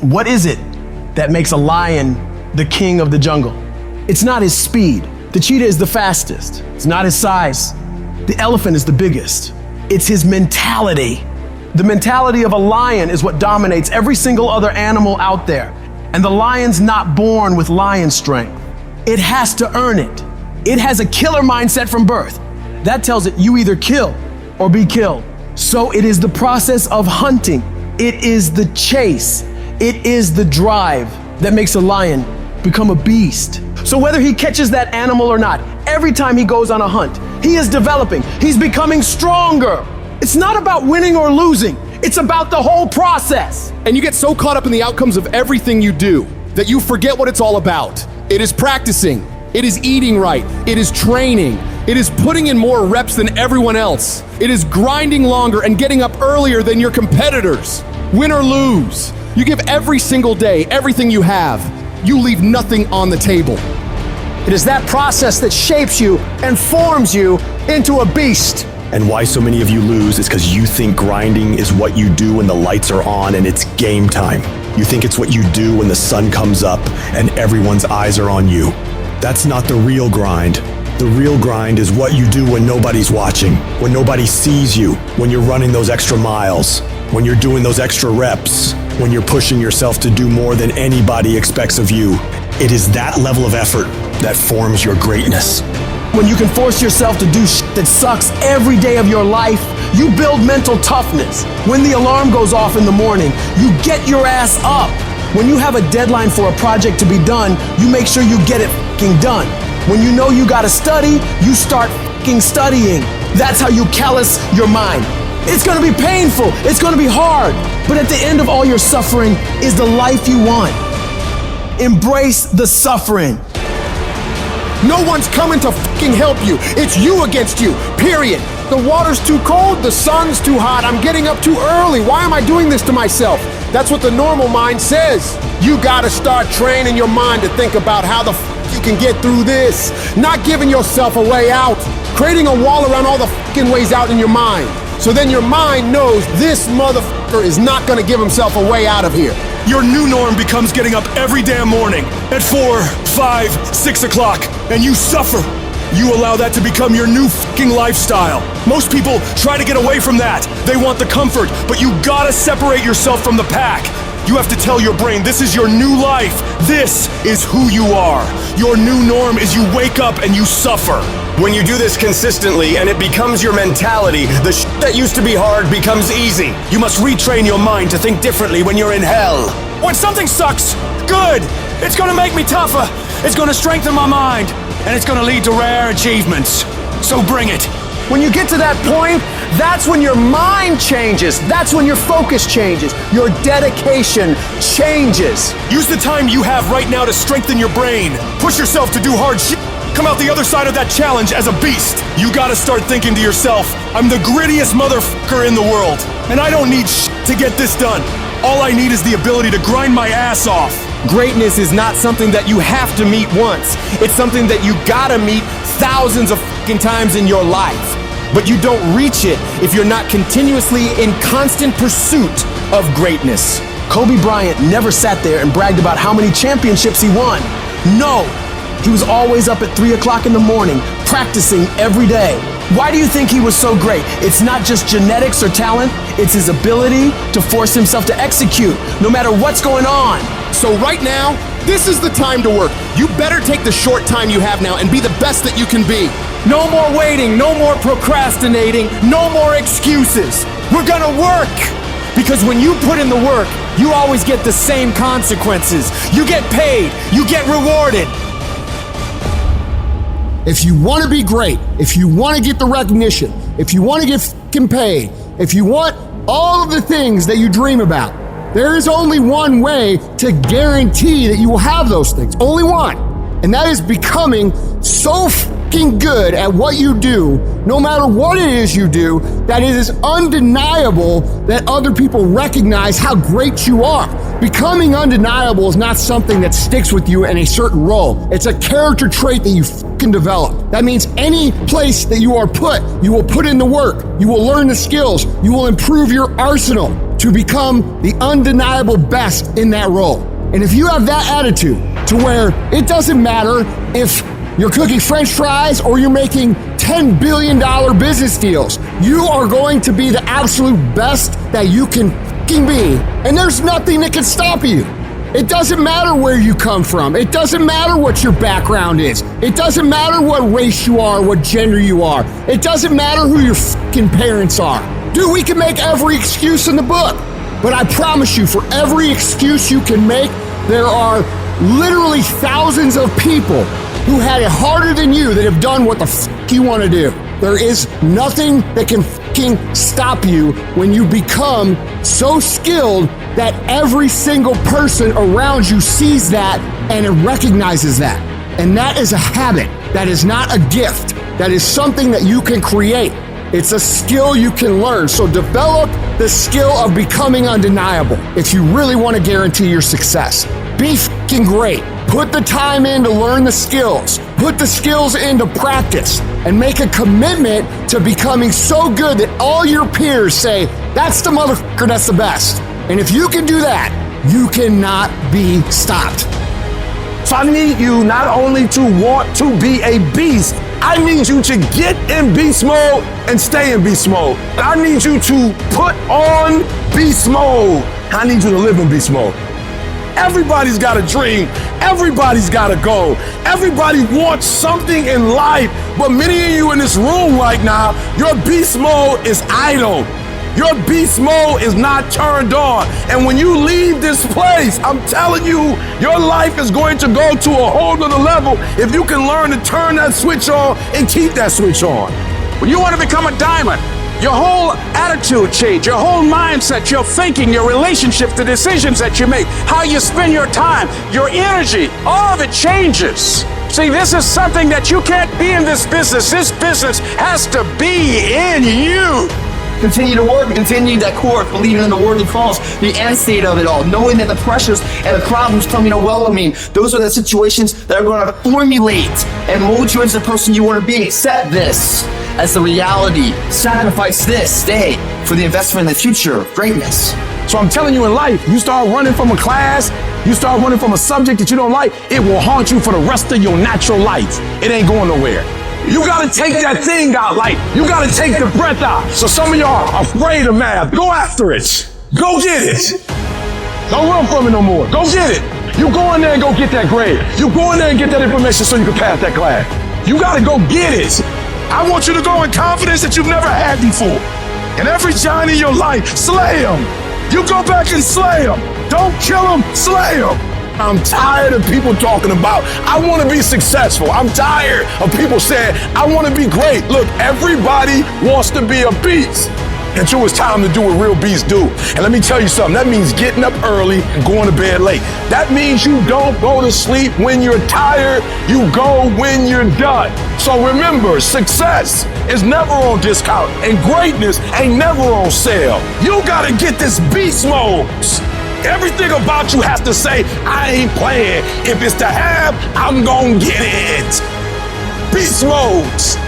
What is it that makes a lion the king of the jungle? It's not his speed. The cheetah is the fastest. It's not his size. The elephant is the biggest. It's his mentality. The mentality of a lion is what dominates every single other animal out there. And the lion's not born with lion strength. It has to earn it. It has a killer mindset from birth. That tells it you either kill or be killed. So it is the process of hunting. It is the chase. It is the drive that makes a lion become a beast. So whether he catches that animal or not, every time he goes on a hunt, he is developing. He's becoming stronger. It's not about winning or losing. It's about the whole process. And you get so caught up in the outcomes of everything you do that you forget what it's all about. It is practicing. It is eating right. It is training. It is putting in more reps than everyone else. It is grinding longer and getting up earlier than your competitors. Win or lose, you give every single day everything you have. You leave nothing on the table. It is that process that shapes you and forms you into a beast. And why so many of you lose is because you think grinding is what you do when the lights are on and it's game time. You think it's what you do when the sun comes up and everyone's eyes are on you. That's not the real grind. The real grind is what you do when nobody's watching, when nobody sees you, when you're running those extra miles, when you're doing those extra reps, when you're pushing yourself to do more than anybody expects of you. It is that level of effort that forms your greatness. When you can force yourself to do shit that sucks every day of your life, you build mental toughness. When the alarm goes off in the morning, you get your ass up. When you have a deadline for a project to be done, you make sure you get it f***ing done. When you know you gotta study, you start f***ing studying. That's how you callous your mind. It's gonna be painful, it's gonna be hard, but at the end of all your suffering is the life you want. Embrace the suffering. No one's coming to fucking help you. It's you against you, period. The water's too cold, the sun's too hot, I'm getting up too early. Why am I doing this to myself? That's what the normal mind says. You gotta start training your mind to think about how the you can get through this. Not giving yourself a way out. Creating a wall around all the fucking ways out in your mind. So then your mind knows this motherfucker is not gonna give himself a way out of here. Your new norm becomes getting up every damn morning at 4, 5, 6 o'clock, and you suffer. You allow that to become your new fucking lifestyle. Most people try to get away from that. They want the comfort, but you gotta separate yourself from the pack. You have to tell your brain, this is your new life. This is who you are. Your new norm is you wake up and you suffer. When you do this consistently and it becomes your mentality, the shit that used to be hard becomes easy. You must retrain your mind to think differently when you're in hell. When something sucks, good. It's gonna make me tougher. It's gonna strengthen my mind. And it's gonna lead to rare achievements. So bring it. When you get to that point, that's when your mind changes. That's when your focus changes. Your dedication changes. Use the time you have right now to strengthen your brain. Push yourself to do hard shit. Come out the other side of that challenge as a beast. You gotta start thinking to yourself, I'm the grittiest motherfucker in the world, and I don't need shit to get this done. All I need is the ability to grind my ass off. Greatness is not something that you have to meet once. It's something that you gotta meet thousands of fucking times in your life. But you don't reach it if you're not continuously in constant pursuit of greatness. Kobe Bryant never sat there and bragged about how many championships he won. No, he was always up at 3 o'clock in the morning, practicing every day. Why do you think he was so great? It's not just genetics or talent, it's his ability to force himself to execute, no matter what's going on. So right now, this is the time to work. You better take the short time you have now and be the best that you can be. No more waiting, no more procrastinating, no more excuses. We're gonna work! Because when you put in the work, you always get the same consequences. You get paid, you get rewarded. If you want to be great, if you want to get the recognition, if you want to get fucking paid, if you want all of the things that you dream about, there is only one way to guarantee that you will have those things. Only one. And that is becoming so fucking good at what you do, no matter what it is you do, that it is undeniable that other people recognize how great you are. Becoming undeniable is not something that sticks with you in a certain role. It's a character trait that you fucking develop. That means any place that you are put, you will put in the work, you will learn the skills, you will improve your arsenal to to become the undeniable best in that role. And if you have that attitude to where it doesn't matter if you're cooking French fries or you're making $10 billion business deals, you are going to be the absolute best that you can fucking be. And there's nothing that can stop you. It doesn't matter where you come from. It doesn't matter what your background is. It doesn't matter what race you are, what gender you are. It doesn't matter who your fucking parents are. Dude, we can make every excuse in the book. But I promise you, for every excuse you can make, there are literally thousands of people who had it harder than you that have done what the fuck you want to do. There is nothing that can fucking stop you when you become so skilled that every single person around you sees that and it recognizes that. And that is a habit. That is not a gift. That is something that you can create. It's a skill you can learn. So develop the skill of becoming undeniable if you really want to guarantee your success. Be fucking great. Put the time in to learn the skills. Put the skills into practice and make a commitment to becoming so good that all your peers say, that's the motherfucker that's the best. And if you can do that, you cannot be stopped. So I need you not only to want to be a beast, I need you to get in beast mode and stay in beast mode. I need you to put on beast mode. I need you to live in beast mode. Everybody's got a dream. Everybody's got a goal. Everybody wants something in life, but many of you in this room right now, your beast mode is idle. Your beast mode is not turned on. And when you leave this place, I'm telling you, your life is going to go to a whole nother level if you can learn to turn that switch on and keep that switch on. When you want to become a diamond, your whole attitude change, your whole mindset, your thinking, your relationship, the decisions that you make, how you spend your time, your energy, all of it changes. See, this is something that you can't be in this business. This business has to be in you. Continue to work, continue that course, believing in the word that falls, the end state of it all, knowing that the pressures and the problems coming those are the situations that are going to formulate and mold you into the person you want to be. Accept this as the reality. Sacrifice this, stay for the investment in the future of greatness. So I'm telling you, in life, you start running from a class, you start running from a subject that you don't like, it will haunt you for the rest of your natural life. It ain't going nowhere. You gotta take that thing out, like, you gotta take the breath out. So some of y'all are afraid of math. Go after it. Go get it. Don't run from it no more. Go get it. You go in there and go get that grade. You go in there and get that information so you can pass that class. You gotta go get it. I want you to go in confidence that you've never had before. And every giant in your life, slay him. You go back and slay him. Don't kill him, slay him. I'm tired of people talking about, I want to be successful. I'm tired of people saying, I want to be great. Look, everybody wants to be a beast until it's time to do what real beasts do. And let me tell you something, that means getting up early and going to bed late. That means you don't go to sleep when you're tired, you go when you're done. So remember, success is never on discount and greatness ain't never on sale. You gotta get this beast mode. Everything about you has to say, I ain't playing. If it's to have, I'm gonna get it. Beast mode.